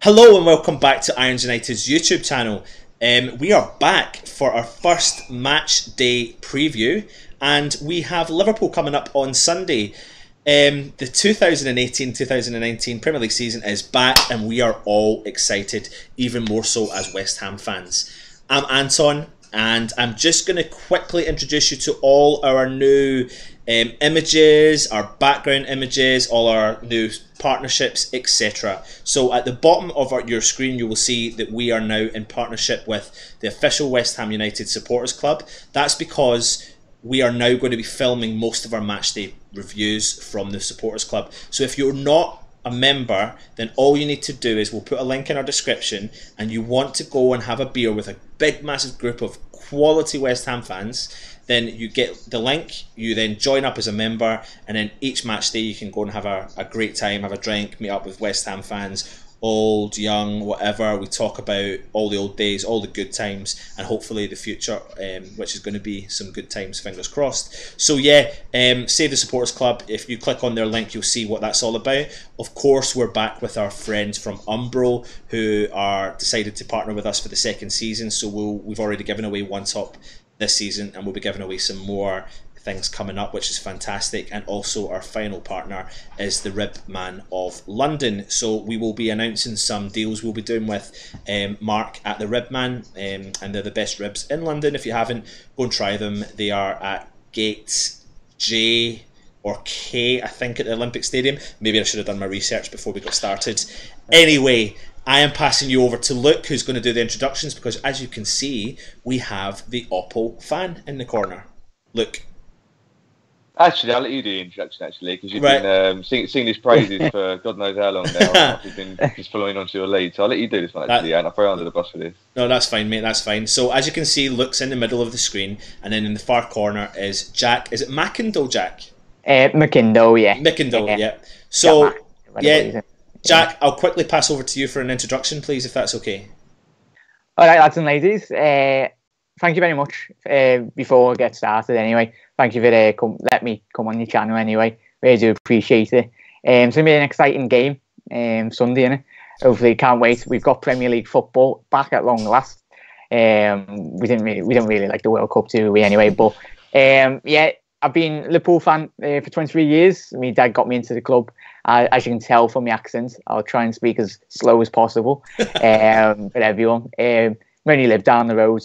Hello and welcome back to Irons United's YouTube channel. We are back for our first match day preview, and we have Liverpool coming up on Sunday. The 2018-2019 Premier League season is back, and we are all excited, even more so as West Ham fans. I'm Anton, and I'm just going to quickly introduce you to all our new images, our background images, all our new partnerships, etc. So at the bottom of your screen you will see that we are now in partnership with the official West Ham United Supporters Club. That's because we are now going to be filming most of our matchday reviews from the Supporters Club. So if you're not a member, then all you need to do is, we'll put a link in our description, and you want to go and have a beer with a big massive group of quality West Ham fans, then you get the link, you then join up as a member, and then each match day you can go and have a great time, have a drink, meet up with West Ham fans, old, young, whatever. We talk about all the old days, all the good times, and hopefully the future, which is going to be some good times, fingers crossed. So yeah, Save the Supporters Club. If you click on their link, you'll see what that's all about. Of course, we're back with our friends from Umbro, who are decided to partner with us for the second season. So we've already given away one top this season, and we'll be giving away some more things coming up, which is fantastic. And also our final partner is the Rib Man of London, so we will be announcing some deals we'll be doing with Mark at the Rib Man, and they're the best ribs in London. If you haven't, go and try them. They are at Gate J or K, I think, at the Olympic Stadium. Maybe I should have done my research before we got started. Anyway, I am passing you over to Luke, who's going to do the introductions, because as you can see, we have the Oppo fan in the corner. Luke. Actually, I'll let you do the introduction, because you've been singing his praises for God knows how long now. You've been just following on to your lead, so I'll let you do this one, actually, and I'll throw you under the bus for this. No, that's fine, mate, that's fine. So, as you can see, Luke's in the middle of the screen, and then in the far corner is Jack. Is it McIndoe, Jack? McIndoe, yeah. McIndoe, yeah. So, yeah, Jack, I'll quickly pass over to you for an introduction, please, if that's okay. All right, lads and ladies, thank you very much. Before I get started, anyway, thank you for let me come on your channel. Anyway, really do appreciate it. It's gonna be an exciting game Sunday, innit? Hopefully, can't wait. We've got Premier League football back at long last. We didn't really like the World Cup, do we? Anyway, but yeah, I've been a Liverpool fan for 23 years. My dad got me into the club. As you can tell from my accent, I'll try and speak as slow as possible for everyone. I only live down the road.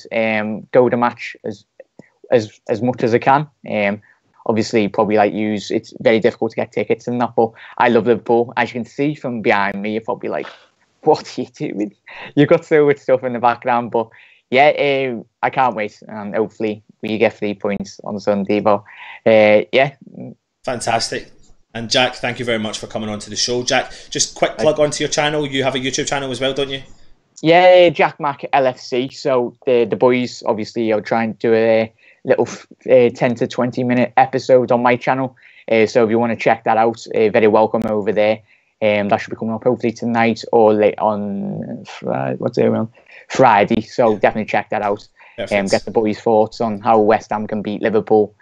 Go to match as much as I can. Obviously, probably like you, it's very difficult to get tickets and that, but I love Liverpool. As you can see from behind me, you're probably like, what are you doing? You've got so much stuff in the background, but yeah, I can't wait, and hopefully we get 3 points on Sunday. But yeah, fantastic. And Jack, thank you very much for coming on to the show. Jack, just quick plug onto your channel. You have a YouTube channel as well, don't you? Yeah, Jack Mac LFC. So the boys, obviously, are trying to do a little 10 to 20 minute episode on my channel. So if you want to check that out, very welcome over there. That should be coming up hopefully tonight or late on Friday. So definitely check that out. Get the boys' thoughts on how West Ham can beat Liverpool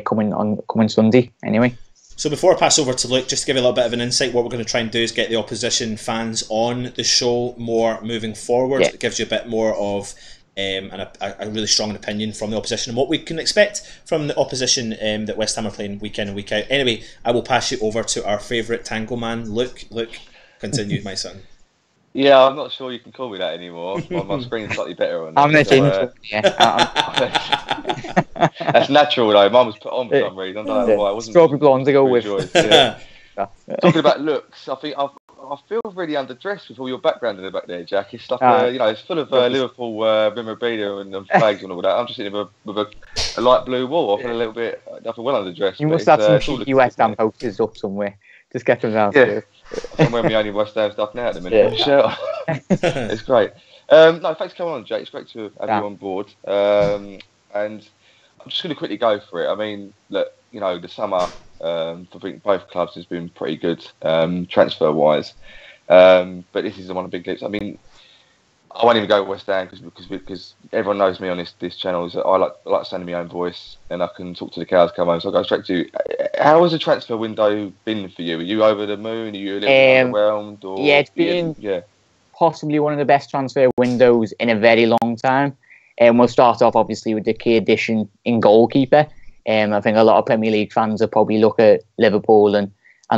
coming Sunday. Anyway. So before I pass over to Luke, just to give you a little bit of an insight, what we're going to try and do is get the opposition fans on the show more moving forward. Yeah. It gives you a bit more of a really strong opinion from the opposition and what we can expect from the opposition that West Ham are playing week in and week out. Anyway, I will pass you over to our favourite tango man, Luke. Luke, continue, my son. Yeah, I'm not sure you can call me that anymore. My screen's slightly better on that. I'm the so, that's natural though. Mine was put on for some reason. I don't know why. I wasn't strawberry blonde to go with. Yeah. Talking about looks, I think I feel really underdressed with all your background in the back there, Jack. It's like it's full of Liverpool memorabilia and flags and all that. I'm just sitting with a light blue wall. I feel a little bit. I feel well underdressed. You must have some cheeky West Ham posters up somewhere. Just get them down. Yeah. I'm wearing my only West Ham stuff now at the minute. Yeah. It's great. No, thanks for coming on, Jake. It's great to have you on board. And I'm just going to quickly go for it. I mean, look, the summer for both clubs has been pretty good transfer-wise. But this is one of the big leaps. I mean, I won't even go with West Ham because everyone knows me on this channel. Is that I like sending my own voice and I can talk to the cows come home. So I'll go straight to how has the transfer window been for you? Are you over the moon? Are you a little bit overwhelmed? Or, yeah, it's been possibly one of the best transfer windows in a very long time. And we'll start off obviously with the key addition in goalkeeper. I think a lot of Premier League fans will probably look at Liverpool and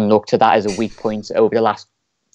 look to that as a weak point over the last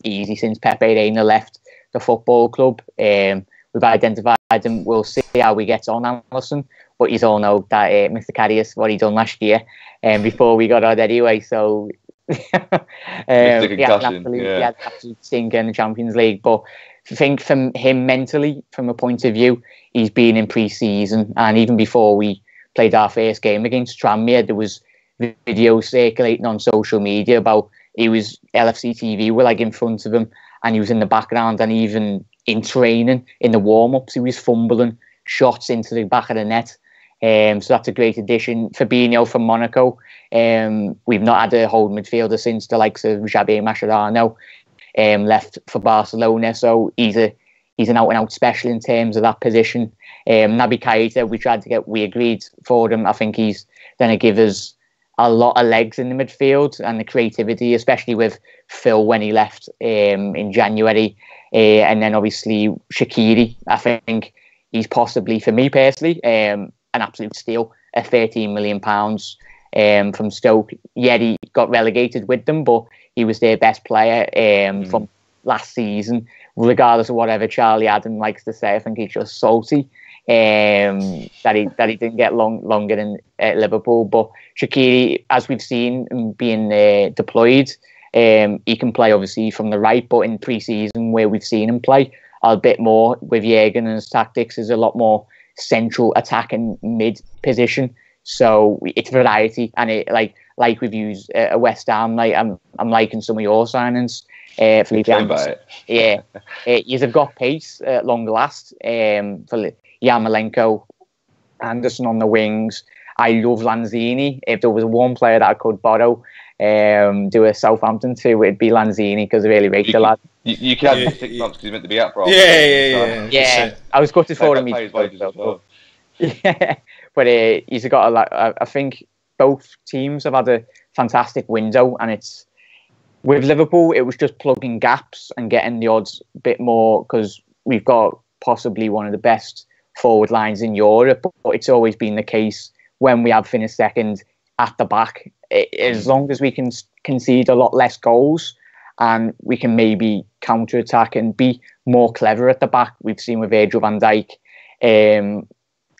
since Pepe Reina left the football club. We've identified him. We'll see how we get on, Alison. But you all know that Mr. Karius, what he done last year, before we got on anyway. So he had an absolute stinker in the Champions League. But I think from him mentally, from a point of view, he's been in pre-season, and even before we played our first game against Tranmere, there was videos circulating on social media about LFC TV were like in front of him, and he was in the background, and even in training in the warm-ups he was fumbling shots into the back of the net. So that's a great addition. Fabinho from Monaco. We've not had a hold midfielder since the likes of Javier Mascherano left for Barcelona, so he's an out-and-out special in terms of that position. Naby Keita, we agreed for him. I think he's going to give us a lot of legs in the midfield and the creativity, especially with Phil when he left in January. And then obviously Shaqiri, I think he's possibly, for me personally, an absolute steal at £13 million from Stoke. Yeah, he got relegated with them, but he was their best player from last season. Regardless of whatever Charlie Adam likes to say, I think he's just salty that he didn't get longer in Liverpool. But Shaqiri, as we've seen being deployed, he can play obviously from the right, but in pre-season where we've seen him play a bit more with Jürgen and his tactics is a lot more central attacking mid position. So it's variety, and it like we've used at West Ham. Like I'm liking some of your signings. Felipe Anderson. Yeah, you've got pace at long last. For Yarmolenko, Anderson on the wings. I love Lanzini. If there was one player that I could borrow, do a Southampton to, it'd be Lanzini because I really rate the lad. You can have him for 6 months because he's meant to be out for. Yeah. I was gutted for him. Yeah, but he's got a lot. I think both teams have had a fantastic window, and it's with Liverpool. It was just plugging gaps and getting the odds a bit more because we've got possibly one of the best forward lines in Europe. But it's always been the case when we have finished second at the back. As long as we can concede a lot less goals and we can maybe counter attack and be more clever at the back. We've seen with Virgil van Dijk.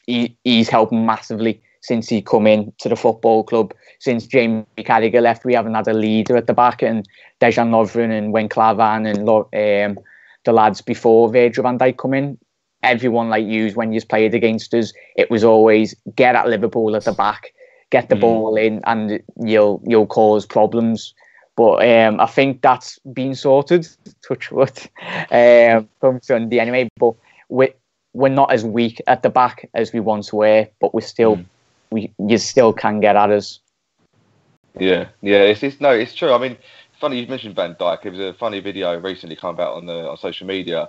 He's helping massively since he come in to the football club. Since Jamie Carragher left, we haven't had a leader at the back, and Dejan Lovren and Wen Klavan and the lads before Virgil van Dijk come in, everyone like you, when you played against us, it was always get at Liverpool at the back, get the ball in, and you'll cause problems. But I think that's been sorted, touch wood, from Sunday anyway. But we're not as weak at the back as we once were, but we're still you still can get at us. Yeah, it's true. I mean, funny you mentioned Van Dijk. It was a funny video recently come out on social media.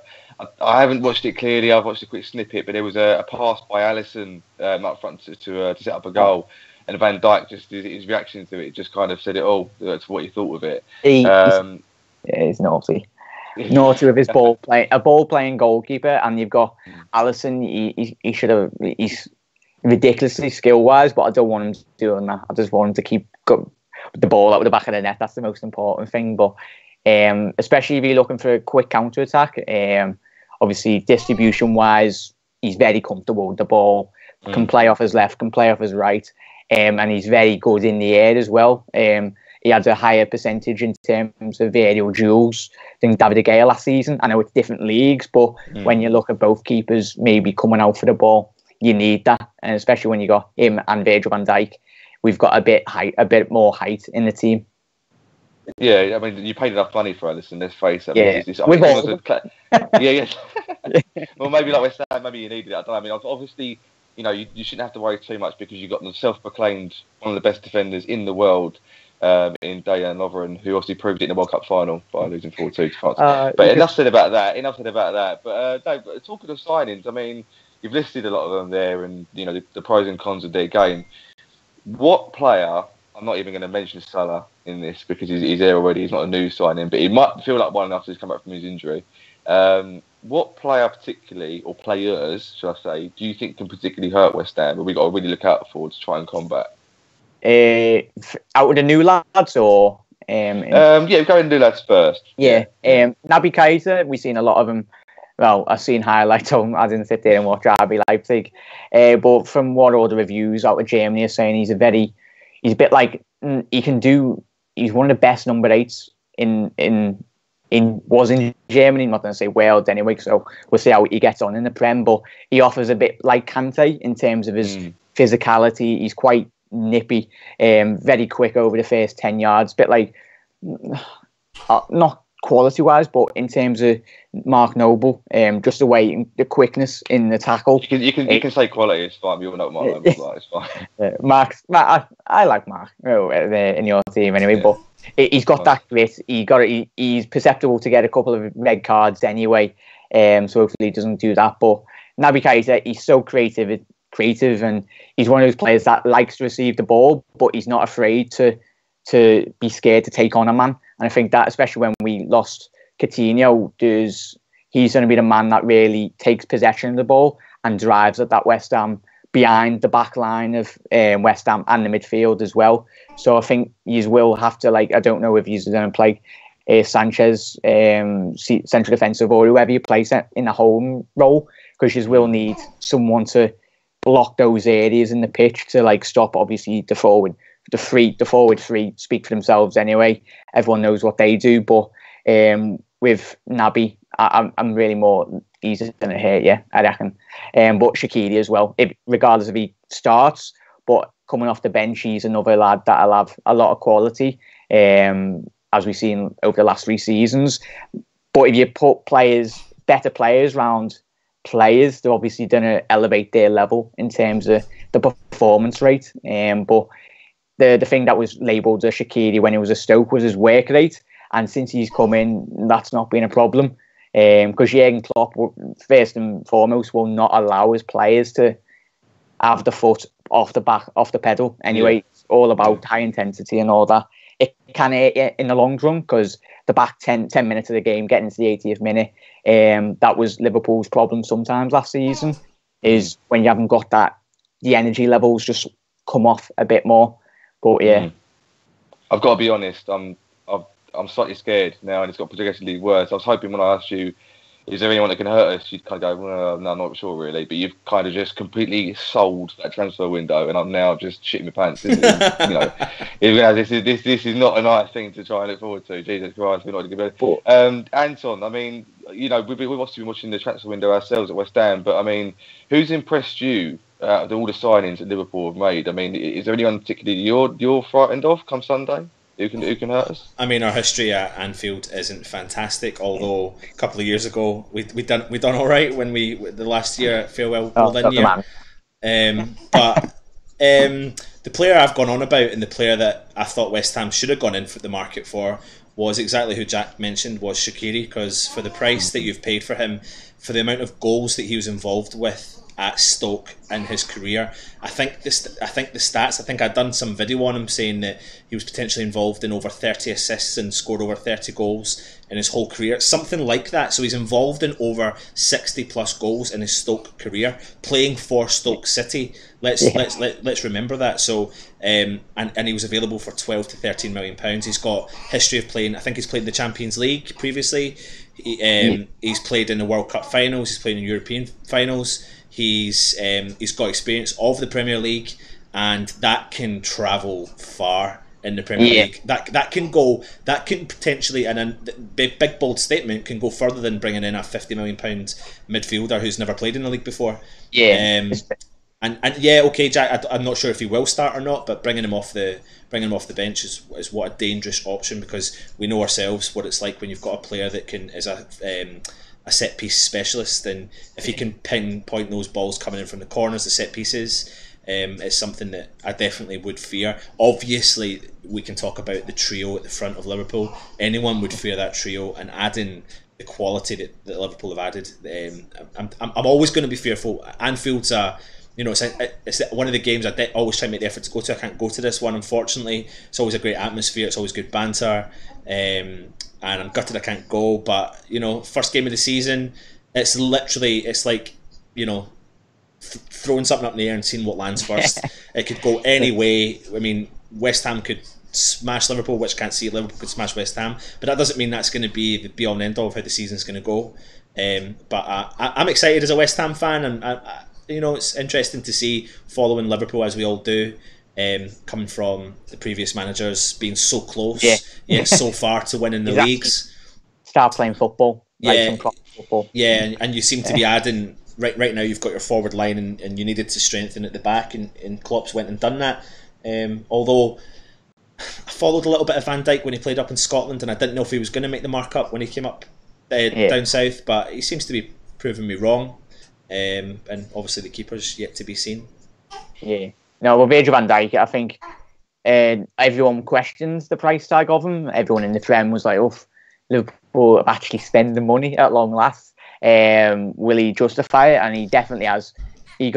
I haven't watched it clearly. I've watched a quick snippet, but there was a pass by Alisson up front to set up a goal, and Van Dijk just his reaction to it just kind of said it all. That's what he thought of it. He's naughty. Naughty with his ball playing goalkeeper, and you've got Alisson. He should have. He's ridiculously skill wise, but I don't want him doing that. I just want him to keep the ball out of the back of the net. That's the most important thing. But especially if you're looking for a quick counter attack, obviously distribution wise, he's very comfortable with the ball. Can play off his left, can play off his right, and he's very good in the air as well. He had a higher percentage in terms of aerial duels than David De Gea last season. I know it's different leagues, but when you look at both keepers maybe coming out for the ball, you need that, and especially when you got him and Virgil van Dijk, we've got a bit more height in the team. Yeah, I mean, you paid enough money for Alisson. Let's face it. Well, maybe like West Ham, maybe you needed it. I don't know. I mean, obviously, you shouldn't have to worry too much because you've got the self-proclaimed one of the best defenders in the world. In Dejan Lovren, who obviously proved it in the World Cup final by losing 4-2 to France. But enough said about that. But no, talking of signings, I mean, you've listed a lot of them there, and the pros and cons of their game. What player? I'm not even going to mention Salah in this because he's there already. He's not a new signing, but he might feel like one enough to come back from his injury. What player particularly, or players, should I say, do you think can particularly hurt West Ham, but we got to really look out for to try and combat? Out of the new lads, or we're going new lads first. Naby Keita, we've seen a lot of them. Well, I've seen highlights of him. I didn't sit there and watch RB Leipzig, but from what all the reviews out of Germany are saying, he's a bit like he's one of the best number 8s in Germany. I'm not going to say world anyway, so we'll see how he gets on in the Prem. But he offers a bit like Kante in terms of his physicality. He's quite nippy, very quick over the first 10 yards. Bit like not quality wise, but in terms of Mark Noble, just the quickness in the tackle. You can say quality. It's fine. We all know what Mark Noble's like. It's fine. Mark, I like Mark in your team anyway, but. He's got that grit. He's perceptible to get a couple of red cards anyway. So hopefully he doesn't do that. But Naby Keita, he's so creative, and he's one of those players that likes to receive the ball, but he's not afraid to be scared to take on a man. And I think that, especially when we lost Coutinho, he's going to be the man that really takes possession of the ball and drives at that West Ham behind the back line of West Ham and the midfield as well. So I think you will have to, I don't know if you're going to play Sanchez, central defensive, or whoever you place in a home role, because you will need someone to block those areas in the pitch to stop, obviously, the forward. The forward three speak for themselves anyway. Everyone knows what they do. But with Naby, I'm really more easy going to hurt you, I reckon. But Shaqiri as well, regardless if he starts. But coming off the bench, he's another lad that'll have a lot of quality, as we've seen over the last 3 seasons. But if you put better players around players, they're obviously going to elevate their level in terms of the performance rate. But the thing that was labelled as Shaqiri when he was a Stoke was his work rate. And since he's come in, that's not been a problem. Because Jurgen Klopp, first and foremost, will not allow his players to have the foot off the pedal. Anyway, It's all about high intensity and all that. It can hurt you in the long run, because the back 10 minutes of the game, getting to the 80th minute, that was Liverpool's problem sometimes last season, is when you haven't got that, the energy levels just come off a bit more. But yeah. I've got to be honest, I'm slightly scared now, and it's got progressively worse. I was hoping when I asked you, is there anyone that can hurt us, you'd kind of go, well, no, I'm not sure really. But you've kind of just completely sold that transfer window, and I'm now just shitting my pants. This is not a nice thing to try and look forward to. Jesus Christ, we're not going to be. Anton, I mean, we've obviously been watching the transfer window ourselves at West Ham, but I mean, who's impressed you out of all the signings that Liverpool have made? I mean, is there anyone particularly you're frightened of come Sunday? Who can hurt us? I mean, our history at Anfield isn't fantastic. Although a couple of years ago we done all right when the last year farewell golden year. But the player I've gone on about, and the player that I thought West Ham should have gone in for the market for, was exactly who Jack mentioned, was Shaqiri. Because for the price that you've paid for him, for the amount of goals that he was involved with at Stoke in his career, I think the stats, I think I'd done some video on him saying that he was potentially involved in over 30 assists and scored over 30 goals in his whole career, something like that. So he's involved in over 60 plus goals in his Stoke career, playing for Stoke City. Let's remember that. So and he was available for 12 to 13 million pounds. He's got history of playing. I think he's played in the Champions League previously. He's played in the World Cup finals. He's played in European finals. He's got experience of the Premier League, and that can travel far in the Premier League. That can potentially, and a big bold statement, can go further than bringing in a £50 million midfielder who's never played in the league before. Okay, Jack, I'm not sure if he will start or not, but bringing him off the bench is what a dangerous option, because we know ourselves what it's like when you've got a player that is a set piece specialist, and if he can pinpoint those balls coming in from the corners, the set pieces, it's something that I definitely would fear. Obviously, we can talk about the trio at the front of Liverpool. Anyone would fear that trio, and adding the quality that Liverpool have added. I'm always going to be fearful. Anfield's it's one of the games I always try to make the effort to go to. I can't go to this one, unfortunately. It's always a great atmosphere. It's always good banter. and I'm gutted I can't go. But first game of the season, it's like throwing something up in the air and seeing what lands first. It could go any way. I mean, West Ham could smash Liverpool, which can't see Liverpool could smash West Ham, but that doesn't mean that's going to be the be all and end all of how the season's going to go. But I'm excited as a West Ham fan, and it's interesting to see, following Liverpool as we all do, coming from the previous managers being so close, yet so far to winning the leagues. Start playing football, some proper football. Yeah, and you seem to be adding. Right now, you've got your forward line, and you needed to strengthen at the back, and Klopp's went and done that. Although I followed a little bit of Van Dijk when he played up in Scotland, and I didn't know if he was going to make the mark up when he came up down south, but he seems to be proving me wrong. And obviously the keeper's yet to be seen. Yeah. No, well, Virgil van Dijk, I think everyone questions the price tag of him. Everyone in the Prem was like, "Oh, Liverpool have actually spent the money at long last. Will he justify it?" And he definitely has. You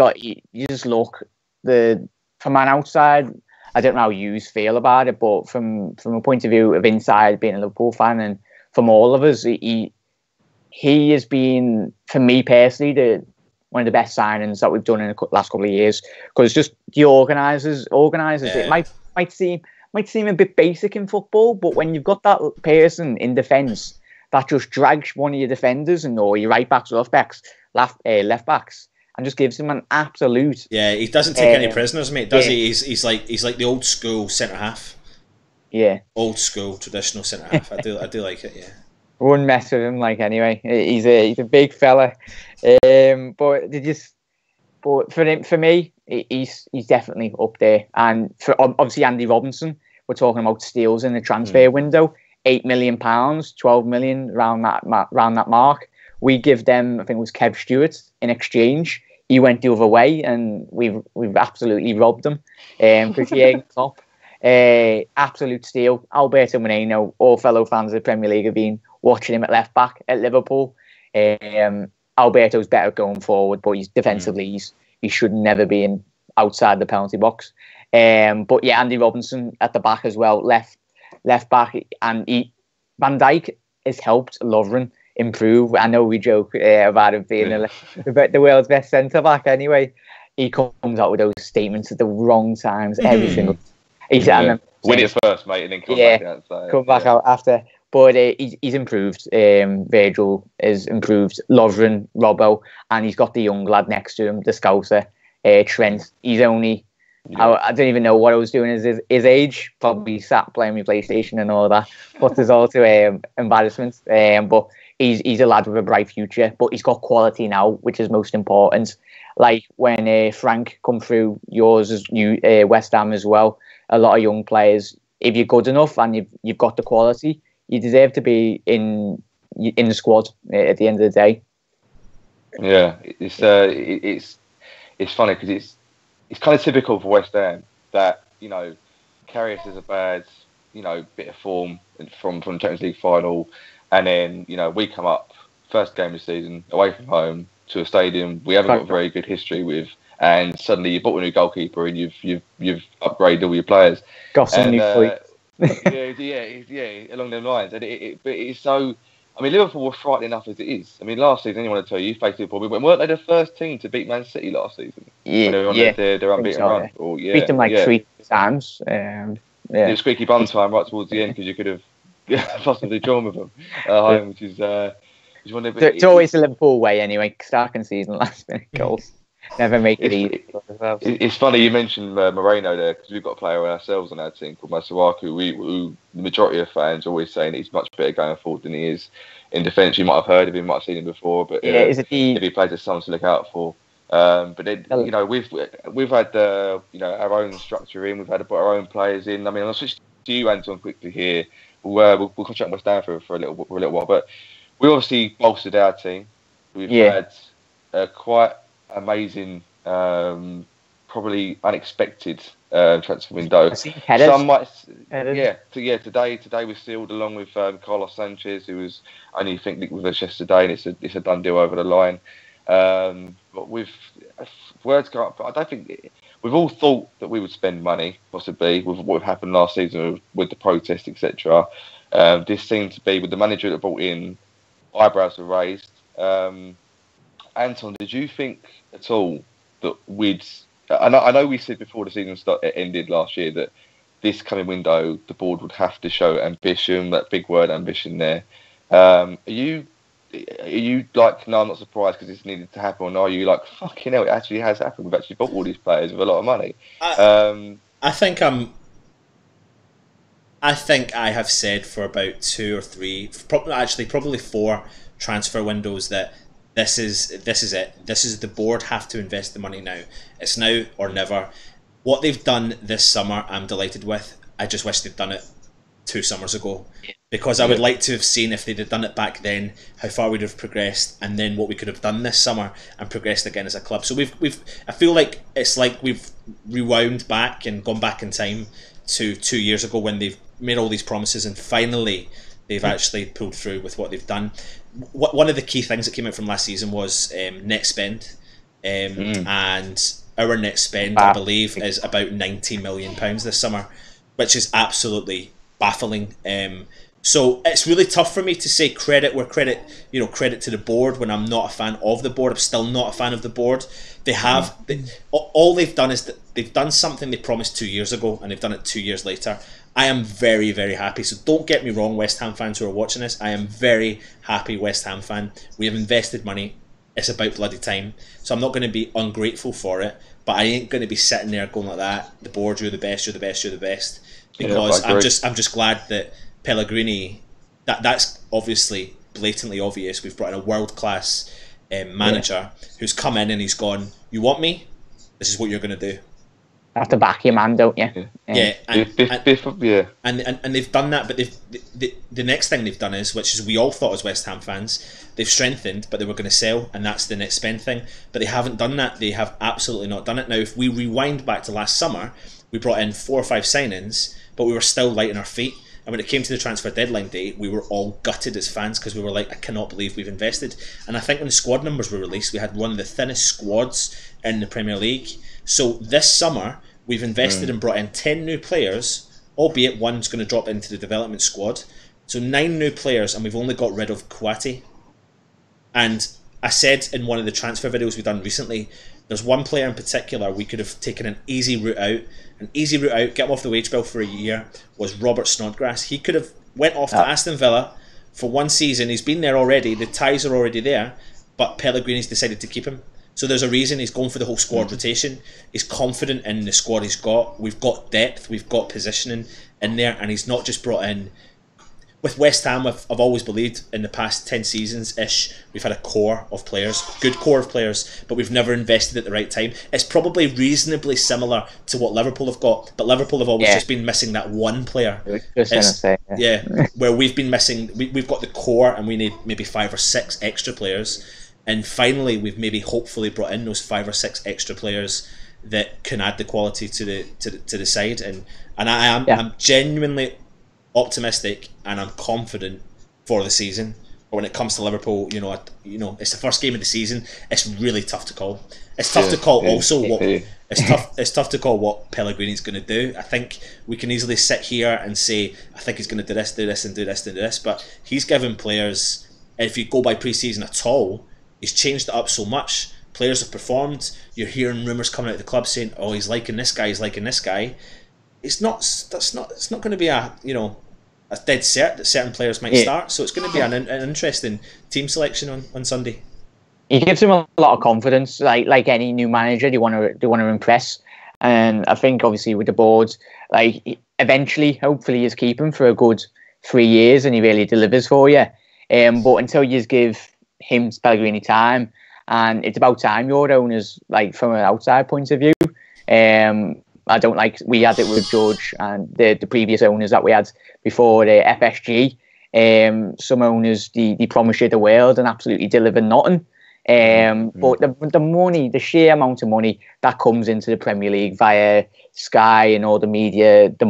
just look from an outside. I don't know how you feel about it, but from a point of view of inside, being a Liverpool fan, and from all of us, he has been, for me personally, one of the best signings that we've done in the last couple of years. Because just the organisers, it might seem a bit basic in football, but when you've got that person in defence that just drags one of your defenders or your right backs, left backs, and just gives him an absolute. Yeah, he doesn't take any prisoners, mate. Does he? He's like the old school centre half. Yeah, old school traditional centre half. I do like it. Yeah. Wouldn't mess with him anyway. He's a big fella. But for me, he's definitely up there. And for obviously Andy Robinson, we're talking about steals in the transfer window. £8 million, 12 million around that mark. We give them, I think it was Kev Stewart in exchange. He went the other way, and we've absolutely robbed them. Because Klopp, absolute steal. Alberto Moreno, all fellow fans of the Premier League have been watching him at left back at Liverpool. Alberto's better going forward, but he's defensively he should never be outside the penalty box. But yeah, Andy Robinson at the back as well, left back, and Van Dijk has helped Lovren improve. I know we joke about him being the world's best centre back. Anyway, he comes out with those statements at the wrong times every single. Win it first, mate, and then come back out after. But he's improved. Virgil has improved. Lovren, Robbo, and he's got the young lad next to him, the Scouser, Trent. He's only. I don't even know what I was doing as his age. Probably sat playing my PlayStation and all that. But there's also embarrassment. But he's a lad with a bright future. But he's got quality now, which is most important. Like when Frank come through yours, West Ham as well. A lot of young players. If you're good enough and you've got the quality, you deserve to be in the squad at the end of the day. Yeah, it's funny because it's kind of typical for West Ham that carry us as a bad bit of form from Champions League final, and then we come up first game of the season away from home to a stadium we haven't got a very good history with, and suddenly you bought a new goalkeeper and you've upgraded all your players. Got some new points. yeah, along them lines, and but it's so. I mean, Liverpool were frightening enough as it is. I mean, last season, anyone would tell you faced Liverpool, but weren't they the first team to beat Man City last season? Yeah, they were on their unbeaten run. Or, beat them 3 times. It was squeaky bum time right towards the end because you could have possibly drawn with them at home, which is one of the. It's always the Liverpool way anyway. Starting season, last minute goals. Never make it easy. It's funny you mentioned Moreno there because we've got a player ourselves on our team called Masuaku. Who the majority of fans are always saying he's much better going forward than he is in defence. You might have heard of him, might have seen him before, but if he plays, there's someone to look out for. But then we've had our own structure in. We've had our own players in. I mean, I'll switch to you, Anton, quickly here. We'll catch up with West Ham for a little while, but we obviously bolstered our team. We've had quite amazing, probably unexpected transfer window. Some might, today was sealed along with Carlos Sanchez, who was only linked with us yesterday, and it's a done deal over the line. But with words go up, I don't think we've all thought that we would spend money, possibly with what happened last season with the protest, etc. This seemed to be with the manager that brought in, eyebrows were raised. Anton, did you think at all that I know we said before the season ended last year that this coming window the board would have to show ambition, that big word ambition there. Are you like, no, I'm not surprised because this needed to happen, or are you like, fucking hell, it actually has happened, we've actually bought all these players with a lot of money? I think I have said for about 2 or 3, probably 4 transfer windows that this is it. This is the board have to invest the money now. It's now or never. What they've done this summer, I'm delighted with. I just wish they'd done it 2 summers ago, because I would like to have seen, if they'd have done it back then, how far we'd have progressed, and then what we could have done this summer and progressed again as a club. So I feel like it's like we've rewound back and gone back in time to 2 years ago when they've made all these promises and finally they've actually pulled through with what they've done. One of the key things that came out from last season was net spend, and our net spend, I believe, is about £90 million this summer, which is absolutely baffling. So it's really tough for me to say credit where credit to the board when I'm not a fan of the board. I'm still not a fan of the board. All they've done is that they've done something they promised 2 years ago, and they've done it 2 years later. I am very, very happy. So don't get me wrong, West Ham fans who are watching this. I am very happy West Ham fan. We have invested money. It's about bloody time. So I'm not going to be ungrateful for it, but I ain't going to be sitting there going like that. The board, you're the best, you're the best, you're the best. Because I'm just glad that Pellegrini, that's obviously blatantly obvious. We've brought in a world-class manager who's come in and he's gone, you want me? This is what you're going to do. Have to back your man, don't you? And they've done that, but the next thing they've done is, which is we all thought as West Ham fans, they've strengthened, but they were going to sell, and that's the net spend thing. But they haven't done that. They have absolutely not done it. Now, if we rewind back to last summer, we brought in 4 or 5 signings, but we were still light on our feet. And when it came to the transfer deadline day, we were all gutted as fans because we were like, I cannot believe we've invested. And I think when the squad numbers were released, we had one of the thinnest squads in the Premier League. So this summer, we've invested and brought in 10 new players, albeit one's going to drop into the development squad. So 9 new players, and we've only got rid of Kouati. And I said in one of the transfer videos we've done recently, there's one player in particular we could have taken an easy route out. An easy route out, get him off the wage bill for a year, was Robert Snodgrass. He could have went off to Aston Villa for 1 season. He's been there already. The ties are already there. But Pellegrini's decided to keep him. So there's a reason he's going for the whole squad rotation. He's confident in the squad he's got. We've got depth. We've got positioning in there. And he's not just brought in... With West Ham, I've always believed in the past 10 seasons-ish, we've had a core of players, good core of players, but we've never invested at the right time. It's probably reasonably similar to what Liverpool have got, but Liverpool have always just been missing that one player. Where we've been missing, we've got the core and we need maybe 5 or 6 extra players. And finally, we've maybe hopefully brought in those 5 or 6 extra players that can add the quality to the side. And I'm genuinely optimistic and I'm confident for the season. But when it comes to Liverpool, it's the first game of the season. It's really tough to call. It's tough to call It's tough to call what Pellegrini's going to do. I think we can easily sit here and say, I think he's going to do this, and do this. But he's given players, if you go by pre-season at all, he's changed it up so much. Players have performed. You're hearing rumours coming out of the club saying, "Oh, he's liking this guy. He's liking this guy." It's not going to be a dead cert that certain players might start. So it's going to be an interesting team selection on Sunday. He gives him a lot of confidence, like any new manager. They want to impress, and I think obviously with the board, eventually, hopefully, you keep him for a good 3 years, and he really delivers for you. But until you give him Pellegrini time, and it's about time your owners, from an outside point of view. I don't like, we had it with George and the previous owners that we had before the FSG. Some owners, they promise you the world and absolutely deliver nothing. But the money, the sheer amount of money that comes into the Premier League via Sky and all the media, the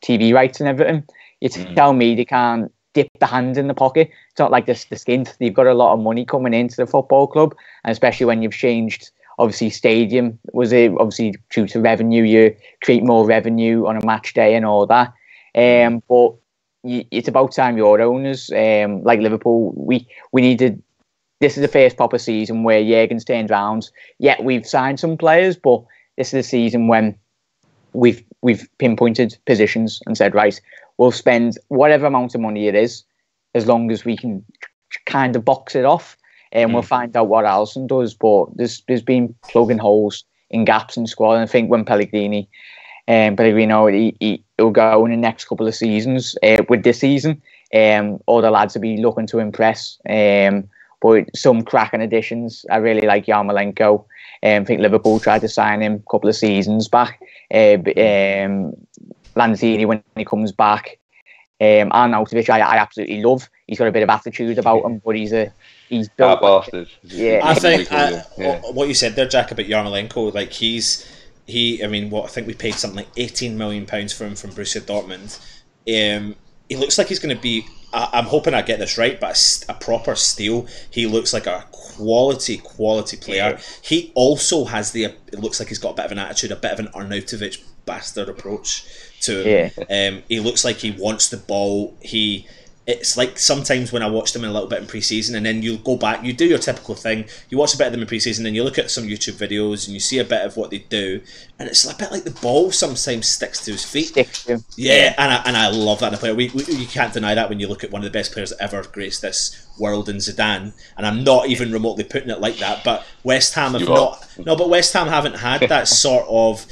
TV rights and everything, you tell me they can't dip the hand in the pocket. It's not like the skint. They've got a lot of money coming into the football club, and especially when you've changed, obviously, stadium was it obviously due to revenue. You create more revenue on a match day and all that. But it's about time your owners, like Liverpool, we needed. This is the first proper season where Jurgen's turned round. Yeah, we've signed some players, but this is the season when we've pinpointed positions and said, right, we'll spend whatever amount of money it is, as long as we can kind of box it off, and we'll find out what Alisson does. But there's been plugging holes in gaps in squad, and I think when Pellegrino, he'll go in the next couple of seasons. With this season, all the lads will be looking to impress. But some cracking additions. I really like Yarmolenko. I think Liverpool tried to sign him a couple of seasons back. Lanzini when he comes back. Arnautovic, I absolutely love. He's got a bit of attitude about him, but he's built. Bastard. Yeah, I think what you said there, Jack, about Yarmolenko, like I think we paid something like £18 million for him from Borussia Dortmund. He looks like he's going to be. I'm hoping I get this right, but a proper steal. He looks like a quality player. Yeah. He also has it looks like he's got a bit of an attitude, a bit of an Arnautovic bastard approach to him. Yeah. He looks like he wants the ball. It's like sometimes when I watched him a little bit in pre-season, and then you go back, you do your typical thing, you watch a bit of them in pre-season, and you look at some YouTube videos and you see a bit of what they do, and it's a bit like the ball sometimes sticks to his feet. Yeah, and I love that in a player. You can't deny that when you look at one of the best players that ever graced this world in Zidane, and I'm not even remotely putting it like that, but West Ham West Ham haven't had that sort of,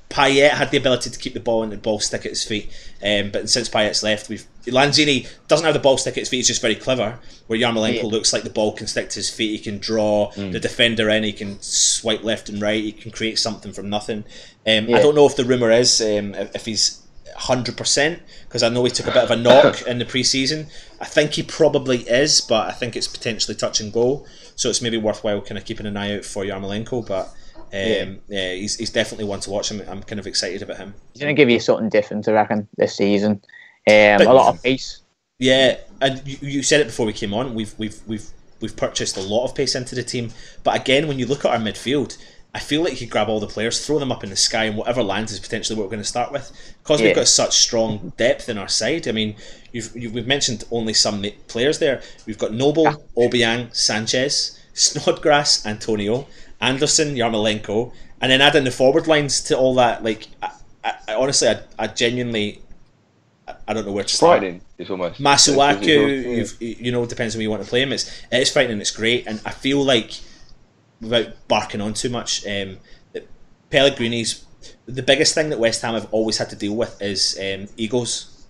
Payet had the ability to keep the ball and the ball stick at his feet, but since Payet's left, Lanzini doesn't have the ball stick at his feet. He's just very clever. Where Yarmolenko looks like the ball can stick to his feet. He can draw the defender in. He can swipe left and right. He can create something from nothing. I don't know if the rumour is if he's 100%, because I know he took a bit of a knock in the pre-season. I think he probably is, but I think it's potentially touch and go. So it's maybe worthwhile kind of keeping an eye out for Yarmolenko, but. He's definitely one to watch. I'm kind of excited about him. He's going to give you something different, I reckon, this season. A lot of pace. Yeah, and you said it before we came on. We've purchased a lot of pace into the team, but again, when you look at our midfield, I feel like you could grab all the players, throw them up in the sky, and whatever lands is potentially what we're going to start with, because we've got such strong depth in our side. I mean, we've mentioned only some players there. We've got Noble, Obiang, Sanchez, Snodgrass, Antonio, Anderson, Yarmolenko, and then adding the forward lines to all that. Like, I honestly, I genuinely, I don't know where to start. Frightening. It's almost Masuaku. Depends on where you want to play him. It's frightening. It's great, and I feel like, without barking on too much, Pellegrini's the biggest thing that West Ham have always had to deal with is egos.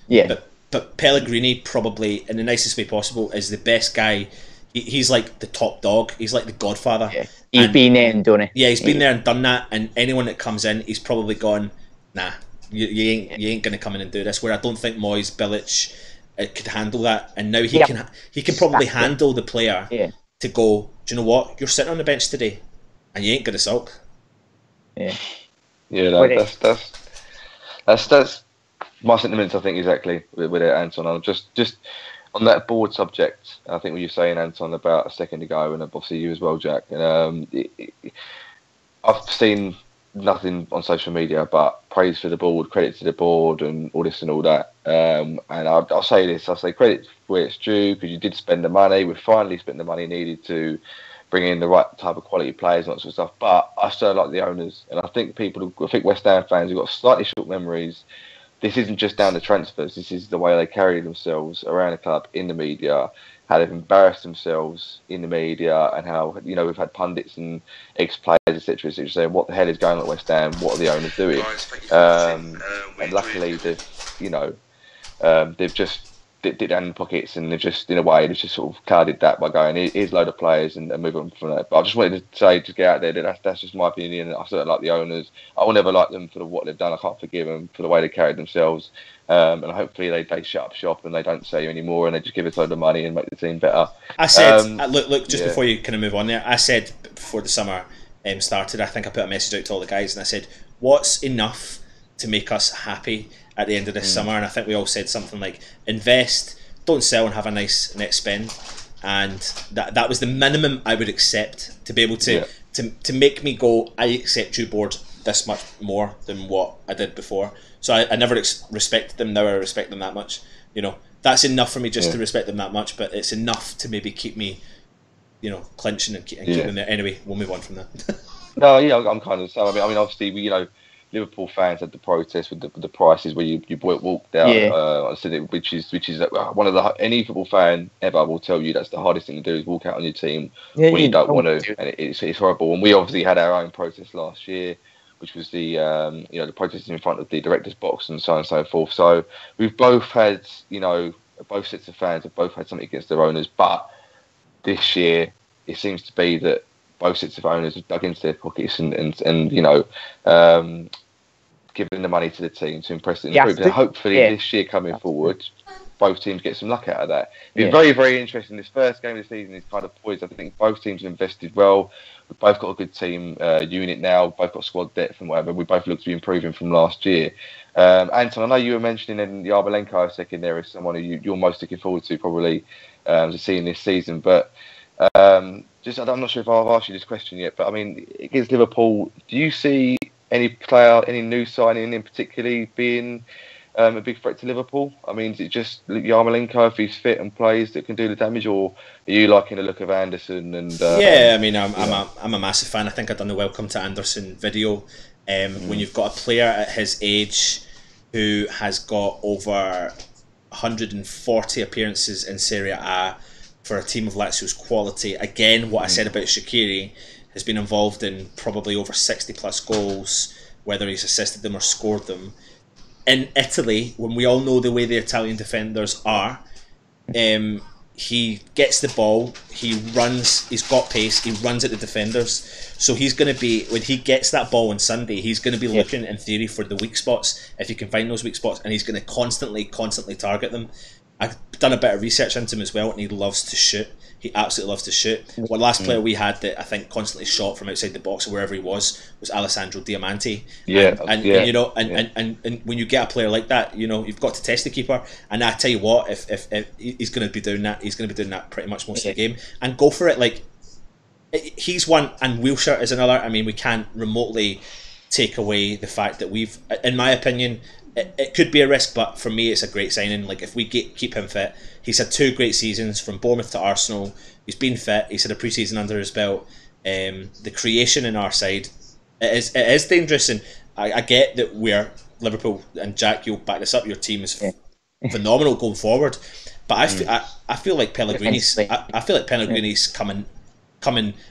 Yeah, but Pellegrini, probably in the nicest way possible, is the best guy. He's like the top dog. He's like the godfather. Yeah. He's been there and done it. Yeah, he's been there and done that. And anyone that comes in, he's probably gone, nah, you ain't going to come in and do this. Where I don't think Moyes, Bilic could handle that. And now he can probably handle the player to go, do you know what? You're sitting on the bench today and you ain't going to sulk. Yeah. Yeah, that's my sentiments, I think, exactly with it, Anton. I'm just on that board subject, I think what you're saying, Anton, about a second ago, and obviously you as well, Jack. And I've seen nothing on social media but praise for the board, credit to the board, and all this and all that. And I'll say this: I'll say credit where it's due, because you did spend the money. We've finally spent the money needed to bring in the right type of quality players and that sort of stuff. But I still like the owners, and I think West Ham fans who've got slightly short memories. This isn't just down to transfers. This is the way they carry themselves around the club, in the media, how they've embarrassed themselves in the media, and how we've had pundits and ex-players, etc., saying, "What the hell is going on at West Ham? What are the owners doing?" And luckily, they've just dipped it down in the pockets, and they've just, in a way, they've just sort of carded that by going, "Here's a load of players," and move on from that. But I just wanted to say, to get out there, that's just my opinion. I certainly like the owners. I will never like them for what they've done. I can't forgive them for the way they carried themselves. And hopefully they shut up shop and they don't say you anymore, and they just give us a load of money and make the team better. I said, look, just before you kind of move on there, I said before the summer started, I think I put a message out to all the guys, and I said, what's enough to make us happy at the end of this summer? And I think we all said something like, invest, don't sell, and have a nice net spend. And that was the minimum I would accept to be able to make me go, I accept you, board, this much more than what I did before. So I never respected them. Now I respect them that much. You know, that's enough for me just to respect them that much. But it's enough to maybe keep me, you know, clinching and keep them there. Anyway, we'll move on from that. No, yeah, I'm kind of the same. I mean, obviously, you know, Liverpool fans had the protest with the prices where you walked out, which is one of the any football fan ever will tell you that's the hardest thing to do is walk out on your team when you don't want to, and it's horrible. And we obviously had our own protest last year, which was the the protest in front of the director's box and so on and so forth. So we've both had, you know, both sets of fans have both had something against their owners, but this year it seems to be that both sets of owners have dug into their pockets and you know, giving the money to the team to impress and improve. Hopefully this year coming forward, both teams get some luck out of that. It's very, very interesting. This first game of the season is kind of poised. I think both teams have invested well. We've both got a good team unit now. Both got squad depth and whatever. We both look to be improving from last year. Anton, I know you were mentioning in the Yarmolenko second there as someone who you're most looking forward to probably to seeing this season. But I'm not sure if I've asked you this question yet, but I mean, against Liverpool, do you see any player, any new signing in particularly being a big threat to Liverpool? I mean, is it just Yarmolenko, if he's fit and plays, that can do the damage, or are you liking the look of Anderson? And I mean, I'm a massive fan. I think I've done the Welcome to Anderson video. When you've got a player at his age who has got over 140 appearances in Serie A for a team of Lazio's quality, again, what I said about Shaqiri, has been involved in probably over 60 plus goals, whether he's assisted them or scored them. In Italy, when we all know the way the Italian defenders are, he gets the ball, he runs, he's got pace, he runs at the defenders. So he's going to be, when he gets that ball on Sunday, he's going to be looking, in theory, for the weak spots, if he can find those weak spots, and he's going to constantly target them. I've done a bit of research into him as well, and he loves to shoot. He absolutely loves to shoot. Well, the last player we had that I think constantly shot from outside the box or wherever he was Alessandro Diamanti. And you know, and when you get a player like that, you know, you've got to test the keeper. And I tell you what, if he's going to be doing that, he's going to be doing that pretty much most of the game. And go for it. Like, he's one, and Wilshere is another. I mean, we can't remotely take away the fact that we've, in my opinion, it could be a risk, but for me, it's a great signing. Like, if we keep him fit, he's had 2 great seasons from Bournemouth to Arsenal. He's been fit. He's had a pre-season under his belt. The creation in our side, it is dangerous, and I get that we're Liverpool, and Jack, you'll back this up. Your team is phenomenal going forward, but I feel like Pellegrini's. I feel like Pellegrini's coming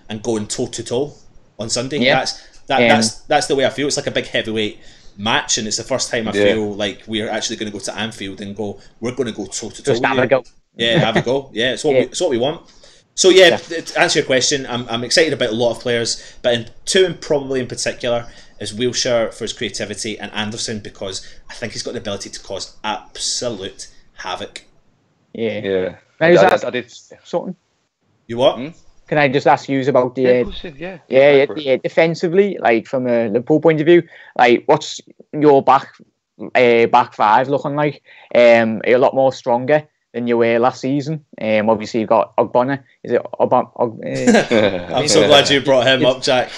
and going toe to toe on Sunday. That's the way I feel. It's like a big heavyweight match, and it's the first time I feel like we're actually going to go to Anfield and we're going to go toe to toe. Just have a go. Yeah, have a go. Yeah, it's what we want. So to answer your question, I'm excited about a lot of players, but two probably in particular is Wilshere for his creativity, and Anderson because I think he's got the ability to cause absolute havoc. Yeah. I did something. You what? Can I just ask you about the defensively, like from a Liverpool point of view, like what's your back five looking like? Are you a lot more stronger than you were last season? Obviously you've got Ogbonna. Is it I'm so glad you brought him up, Jack.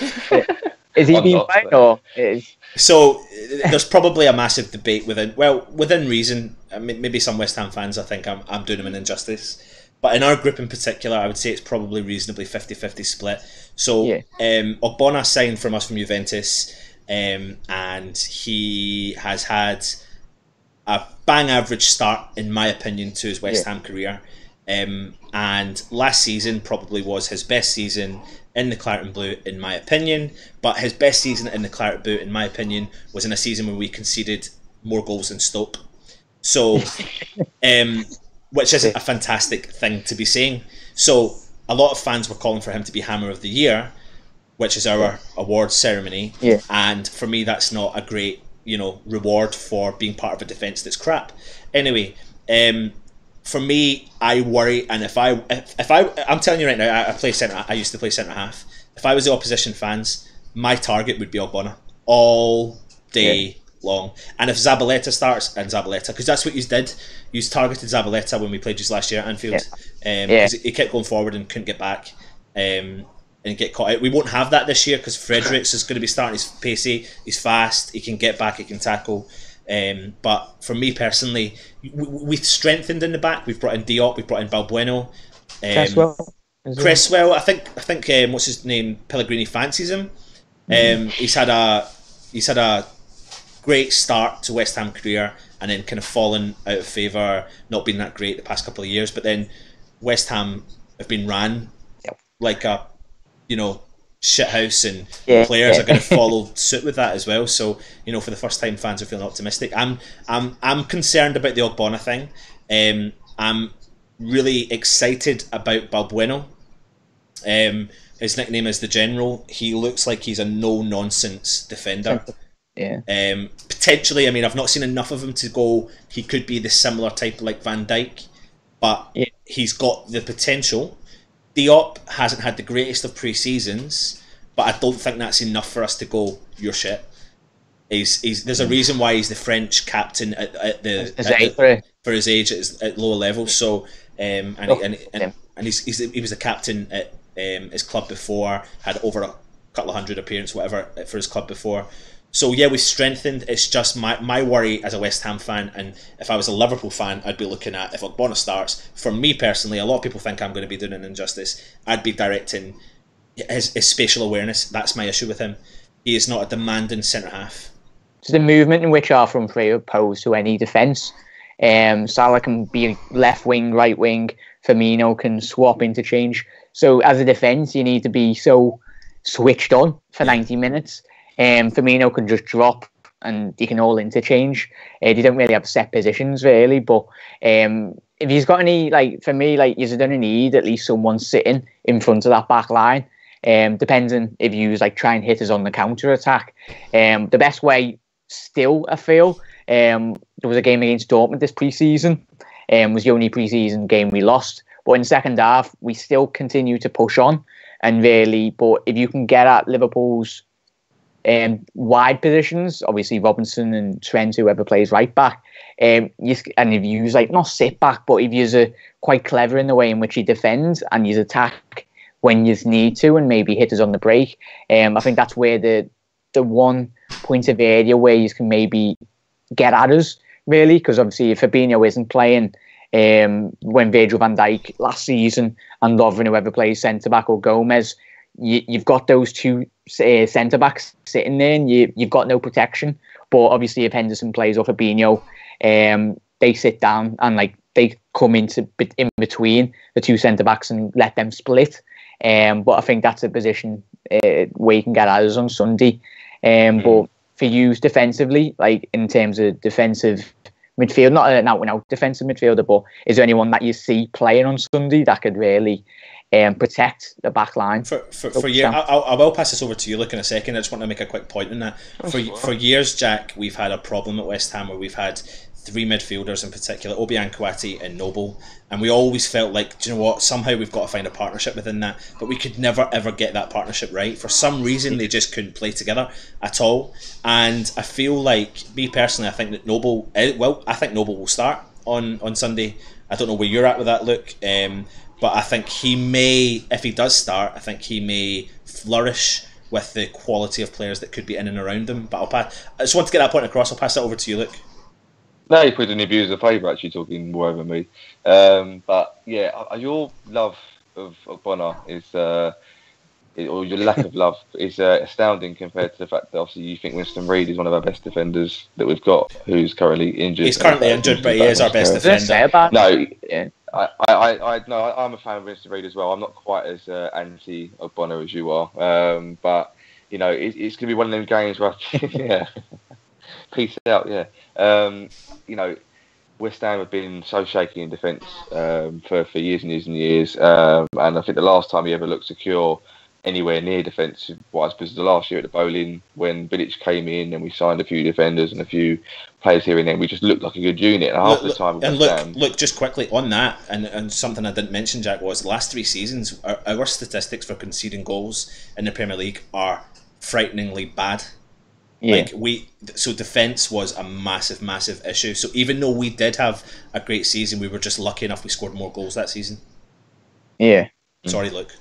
Is he being fine or is? So there's probably a massive debate within reason. I mean, maybe some West Ham fans, I think I'm doing them an injustice. But in our group in particular, I would say it's probably reasonably 50-50 split. So Ogbonna signed from us from Juventus, and he has had a bang average start, in my opinion, to his West Ham career. And last season probably was his best season in the Claret and Blue, in my opinion. But his best season in the Claret and Blue, in my opinion, was in a season where we conceded more goals than Stoke. So... which is a fantastic thing to be saying. So a lot of fans were calling for him to be Hammer of the Year, which is our awards ceremony. Yeah. And for me, that's not a great, reward for being part of a defence that's crap. Anyway, for me, I worry, and if I'm telling you right now, I used to play centre half. If I was the opposition fans, my target would be Ogbonna all day long. And if Zabaleta starts, because that's what you did. You targeted Zabaleta when we played just last year at Anfield. Because he kept going forward and couldn't get back. and get caught out. We won't have that this year because Fredericks is going to be starting. He's pacey, he's fast, he can get back, he can tackle. But for me personally, we've strengthened in the back. We've brought in Diop, we've brought in Balbueno. Cresswell, I think what's his name? Pellegrini fancies him. He's had a great start to West Ham career and then kind of fallen out of favour, not been that great the past couple of years. But then West Ham have been ran like a shithouse, and players are going to follow suit with that as well. So for the first time, fans are feeling optimistic. I'm concerned about the Ogbonna thing. I'm really excited about Balbueno. His nickname is the General. He looks like he's a no-nonsense defender. Potentially, I mean, I've not seen enough of him to go, he could be the similar type like Van Dijk, but he's got the potential. Diop hasn't had the greatest of pre-seasons, but I don't think that's enough for us to go, you're shit. There's a reason why he's the French captain for his age at lower levels. So he was the captain at his club before, had over a couple of hundred appearances, whatever, for his club before. So yeah, we've strengthened. It's just my worry as a West Ham fan, and if I was a Liverpool fan, I'd be looking at, if Ogbonna starts, for me personally, a lot of people think I'm going to be doing an injustice. I'd be directing his spatial awareness. That's my issue with him. He is not a demanding centre-half. It's the movement in which are from free opposed to any defence. Salah can be left wing, right wing. Firmino can swap interchange. So as a defence, you need to be so switched on for 90 minutes. Firmino can just drop and you can all interchange. They don't really have set positions really, but if he's got any, like for me, like you're going to need at least someone sitting in front of that back line. Depends on if you like try and hit us on the counter attack. The best way still, I feel, there was a game against Dortmund this pre-season. Was the only pre-season game we lost, but in the second half we still continue to push on and really. But if you can get at Liverpool's wide positions, obviously Robinson and Trent, whoever plays right back, and if you use like not sit back, but if you're quite clever in the way in which you defend and you attack when you need to, and maybe hit us on the break, I think that's where the one point of area where you can maybe get at us really, because obviously if Fabinho isn't playing, when Virgil van Dijk last season and Lovren, whoever plays centre back, or Gomez, you've got those two centre backs sitting there, and you've got no protection. But obviously, if Henderson plays or Fabinho, they sit down and like they come in between the two centre backs and let them split. But I think that's a position where you can get at us on Sunday. But for you defensively, like in terms of defensive midfield, not an out-and-out defensive midfielder, but is there anyone that you see playing on Sunday that could really protect the back line? For years, I will pass this over to you, Luke, in a second. I just want to make a quick point on that. For years, Jack, we've had a problem at West Ham where we've had three midfielders in particular, Obiang Kouati and Noble, and we always felt like, do you know what, somehow we've got to find a partnership within that, but we could never ever get that partnership right. For some reason they just couldn't play together at all, and I feel like, me personally, I think that Noble will start on Sunday. I don't know where you're at with that, Luke, but I think he may, if he does start, I think he may flourish with the quality of players that could be in and around him. But I just want to get that point across. I'll pass that over to you, Luke. No, you put in the abuse of favour, actually, talking more over me. But yeah, your love of Bonner is, or your lack of love is astounding compared to the fact that obviously you think Winston Reid is one of our best defenders that we've got, who's currently injured. He's currently injured, but he is our best defender. No, I'm a fan of Winston Reid as well. I'm not quite as anti of Bonner as you are, but you know, it's going to be one of them games where, yeah, peace out, yeah. You know, West Ham have been so shaky in defence for years and years and years, and I think the last time he ever looked secure anywhere near defence was the last year at the Bowling when Bilic came in and we signed a few defenders and a few players here and there. We just looked like a good unit, and half the time. Look, just quickly on that, and something I didn't mention, Jack, was the last 3 seasons our statistics for conceding goals in the Premier League are frighteningly bad. Yeah. So defence was a massive issue. So even though we did have a great season, we were just lucky enough we scored more goals that season. Yeah. Sorry, Luke.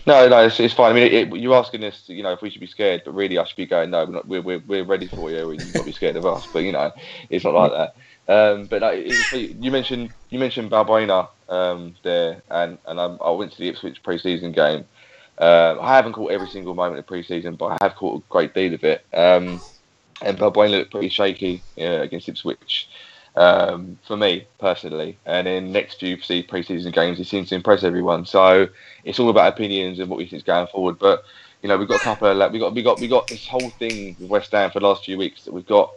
No, it's fine. I mean, you're asking us, if we should be scared, but really, I should be going, no, we're ready for you. You've got to be scared of us, but it's not like that. But no, you mentioned Balbuena there, and I went to the Ipswich pre-season game. I haven't caught every single moment of pre-season, but I have caught a great deal of it. And Balbuena looked pretty shaky against Ipswich. For me personally, and in next few pre-season games, he seems to impress everyone. So it's all about opinions and what we think is going forward. But we've got a couple of we got this whole thing with West Ham for the last few weeks that we've got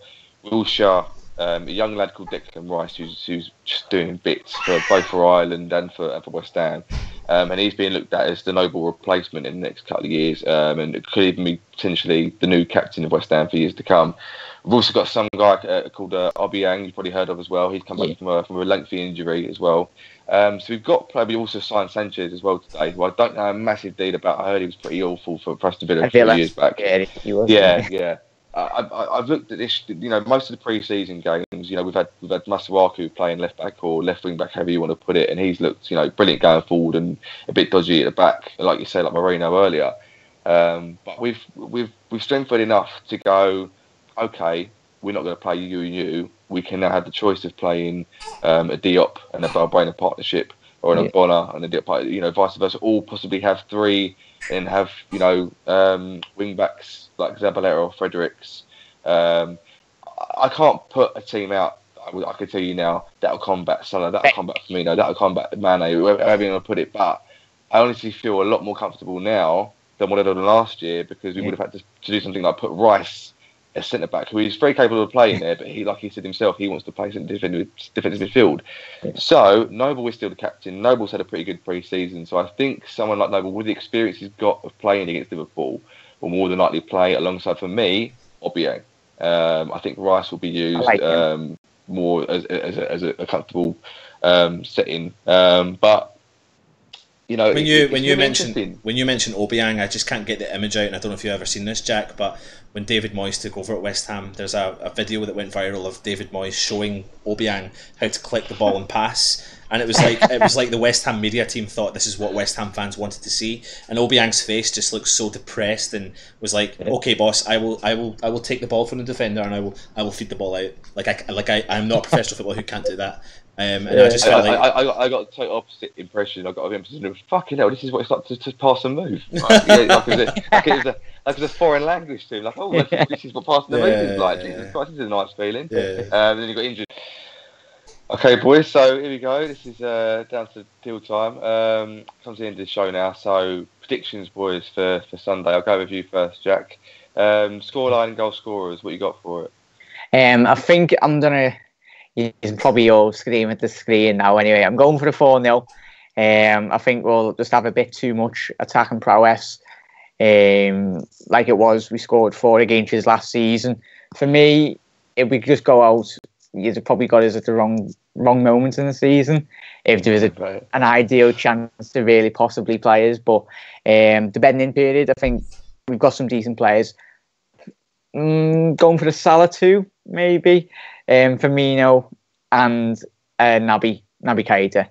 Wilshere, a young lad called Declan Rice, who's just doing bits for both for Ireland and for West Ham. And he's being looked at as the noble replacement in the next couple of years, and it could even be potentially the new captain of West Ham for years to come. We've also got some guy called Obiang, you've probably heard of as well. He's come back from a lengthy injury as well. So we've got probably also signed Sanchez as well today, who I don't know a massive deal about. I heard he was pretty awful for Aston Villa a few years back. Yeah, he was. Yeah. I've looked at this. Most of the pre-season games. We've had Masuaku playing left back or left wing back, however you want to put it, and he's looked brilliant going forward and a bit dodgy at the back, like you said, like Moreno earlier. But we've strengthened enough to go. Okay, we're not going to play you. We can now have the choice of playing a Diop and a Balbuena partnership, or an Ogbonna and a Diop, vice versa. Or possibly have three and have wing backs like Zabaleta or Fredericks. I can't put a team out. I can tell you now that'll combat Salah, that'll combat Firmino, that'll combat Mane, however you want to put it. But I honestly feel a lot more comfortable now than what I did last year, because we would have had to do something like put Rice as centre back, who is very capable of playing there, but he, like he said himself, he wants to play some defensive midfield. So Noble is still the captain. Noble's had a pretty good pre-season, so I think someone like Noble, with the experience he's got of playing against Liverpool, will more than likely play alongside, for me, Obiang. I think Rice will be used more as a comfortable setting, but. When you mention Obiang, I just can't get the image out, and I don't know if you've ever seen this, Jack, but when David Moyes took over at West Ham, there's a video that went viral of David Moyes showing Obiang how to click the ball and pass, and it was like the West Ham media team thought this is what West Ham fans wanted to see, and Obiang's face just looked so depressed and was like, "Okay, boss, I will take the ball from the defender and I will feed the ball out." I'm not a professional footballer who can't do that. And I just felt like I got the total opposite impression. I got of him saying, "Fucking hell, this is what it's like to pass and move." Like it was a foreign language to him. Like, oh, this is what passing the move is like. Jesus Christ, this is a nice feeling. And then he got injured. Okay, boys. So here we go. This is down to deal time. Comes to the end of the show now. So predictions, boys, for Sunday. I'll go with you first, Jack. Scoreline, goal scorers. What you got for it? I think I'm gonna. You can probably all scream at the screen now anyway. I'm going for a 4-0. I think we'll just have a bit too much attacking prowess. Like it was, we scored 4 against us last season. For me, if we just go out, you'd probably got us at the wrong moments in the season. If there was an ideal chance to really possibly play us. But the bedding in period, I think we've got some decent players. Going for the Salah 2, maybe. Firmino and Naby Keita,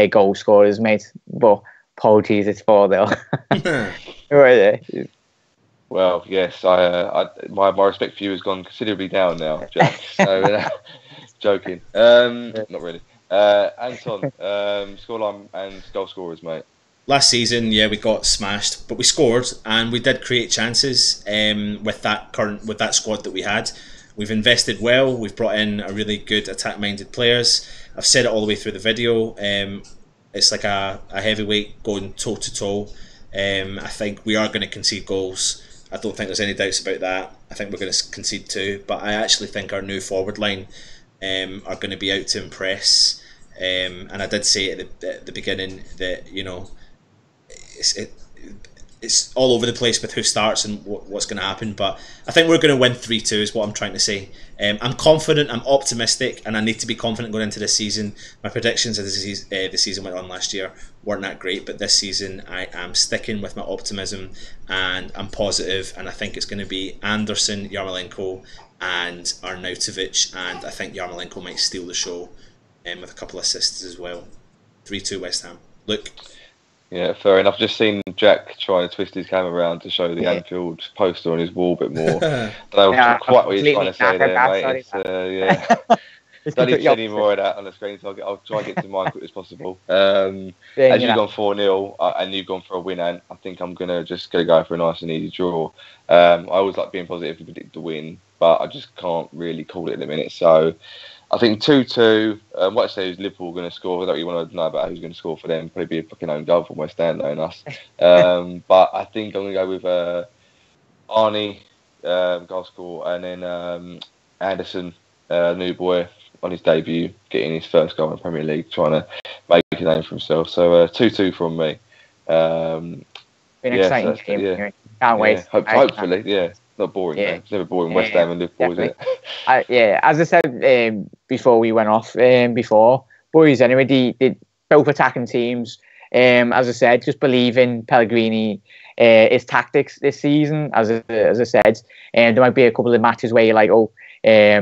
goal scorers, mate. But apologies, it's 4-0. Well, yes, my respect for you has gone considerably down now, Jack. So, joking. Not really. Anton, scoreline and goal scorers, mate. Last season, we got smashed, but we scored and we did create chances with that squad that we had. We've invested well. We've brought in a really good attack-minded players. I've said it all the way through the video. It's like a heavyweight going toe-to-toe. I think we are going to concede goals. I don't think there's any doubts about that. I think we're going to concede 2, but I actually think our new forward line are going to be out to impress. And I did say at the beginning that it's all over the place with who starts and what's going to happen, but I think we're going to win 3-2 is what I'm trying to say. I'm confident, I'm optimistic, and I need to be confident going into this season. My predictions as the season went on last year weren't that great, but this season I am sticking with my optimism and I'm positive, and I think it's going to be Anderson, Yarmolenko and Arnautovic, and I think Yarmolenko might steal the show with a couple of assists as well. 3-2 West Ham. Look. Yeah, fair enough. I've just seen Jack trying to twist his camera around to show the Anfield poster on his wall a bit more. I don't know quite what you're trying to say there, mate. It's, yeah. Don't need to see any more of that on the screen, so I'll try and get to mine as quick as possible. As you've gone 4-0 and you've gone for a win, and I think I'm going to go for a nice and easy draw. I always like being positive to predict the win, but I just can't really call it in a minute. So I think 2-2. What I say is Liverpool going to score. I don't really want to know about who's going to score for them. Probably be a fucking own goal from West Ham, knowing us. But I think I'm going to go with Arnie, goal score, and then Anderson, new boy, on his debut, getting his first goal in the Premier League, trying to make a name for himself. So 2-2 from me. Been an exciting game. Yeah. Can't wait. Hopefully, yeah. Not boring. Yeah. It's never boring. West Ham and Liverpool, is it? Yeah, as I said before we went off, boys, anyway, the both attacking teams. As I said, just believe in Pellegrini, his tactics this season. As I said, there might be a couple of matches where you're like,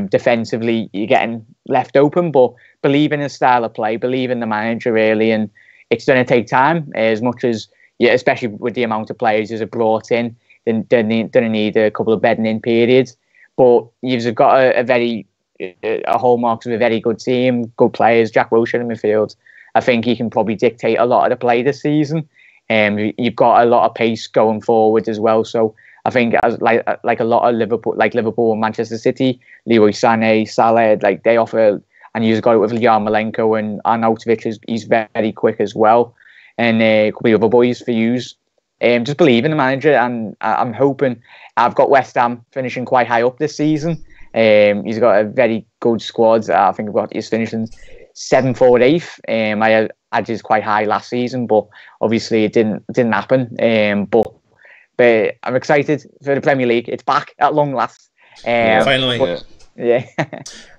defensively you're getting left open, but believe in his style of play, believe in the manager really, and it's going to take time as much as, especially with the amount of players who's brought in, then going to need a couple of bedding in periods. But you've got a hallmarks of a very good team, good players. Jack Wilshere in midfield, I think he can probably dictate a lot of the play this season. You've got a lot of pace going forward as well, so I think as like a lot of Liverpool and Manchester City, Leroy Sané, Salah, like they offer, and you've got it with Yarmolenko and Arnautovic, he's very quick as well, and a couple of other boys for use. Just believe in the manager, and I'm hoping. I've got West Ham finishing quite high up this season. He's got a very good squad. I think he's finishing 7th or 8th. I had his quite high last season, but obviously it didn't happen. But I'm excited for the Premier League. It's back at long last. Finally.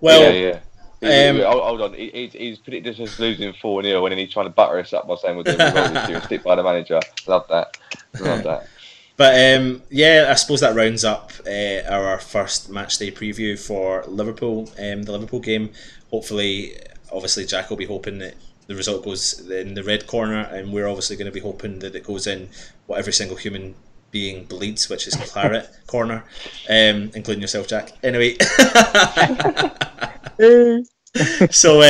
Well, hold on. He's predicted us losing 4-0, and then he's trying to butter us up by saying we're going to roll this year and stick by the manager. Love that. But I suppose that rounds up our first matchday preview for Liverpool, the Liverpool game. Hopefully, obviously, Jack will be hoping that the result goes in the red corner, and we're obviously going to be hoping that it goes in what every single human being bleeds, which is claret corner, including yourself, Jack. Anyway, so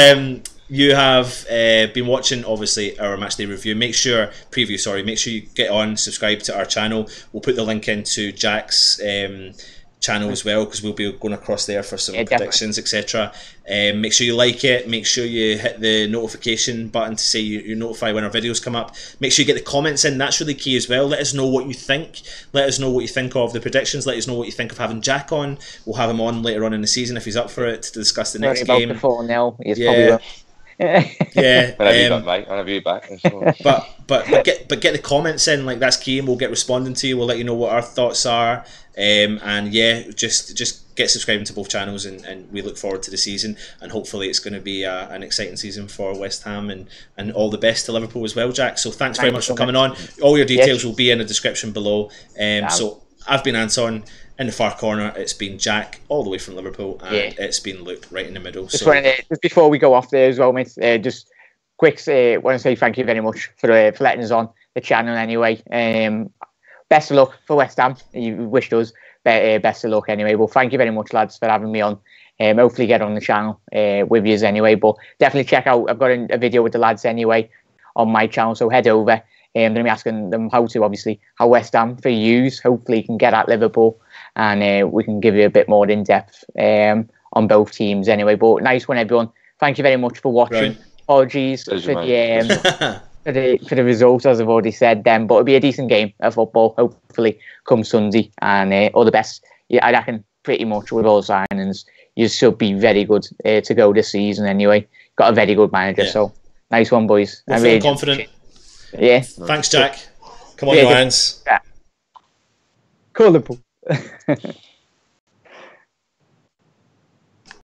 you have been watching obviously our matchday review. Make sure you get on, subscribe to our channel. We'll put the link into Jack's channel as well, because we'll be going across there for some predictions, etc. Make sure you like it, make sure you hit the notification button to say you notify when our videos come up. Make sure you get the comments in, that's really key as well. Let us know what you think, let us know what you think of the predictions, let us know what you think of having Jack on. We'll have him on later on in the season if he's up for it, to discuss the next game. The 4-0, he's probably will. Yeah, I'll have you back, mate. I'll have you back. but get the comments in, like that's key, and we'll get responding to you. We'll let you know what our thoughts are, and just get subscribing to both channels, and we look forward to the season, and hopefully it's going to be an exciting season for West Ham, and all the best to Liverpool as well, Jack. So thanks very much for coming on. All your details will be in the description below. So I've been Anton. In the far corner, it's been Jack, all the way from Liverpool, and it's been Luke right in the middle. Just before we go off there as well, mate, just quick, want to say thank you very much for letting us on the channel anyway. Best of luck for West Ham. You wished us best of luck anyway. Well, thank you very much, lads, for having me on. Hopefully get on the channel with you anyway, but definitely check out, I've got a video with the lads anyway on my channel, so head over. I'm going to be asking them how West Ham for use. Hopefully you can get at Liverpool, and we can give you a bit more in-depth on both teams anyway. But nice one, everyone. Thank you very much for watching. Right. Apologies for the result, as I've already said then, but it'll be a decent game of football, hopefully, come Sunday, and all the best. I reckon pretty much with all signings, you should be very good to go this season anyway. Got a very good manager, so nice one, boys. I'm really confident. Yeah. Thanks, Jack. Come on, Lions. Cool, Liverpool.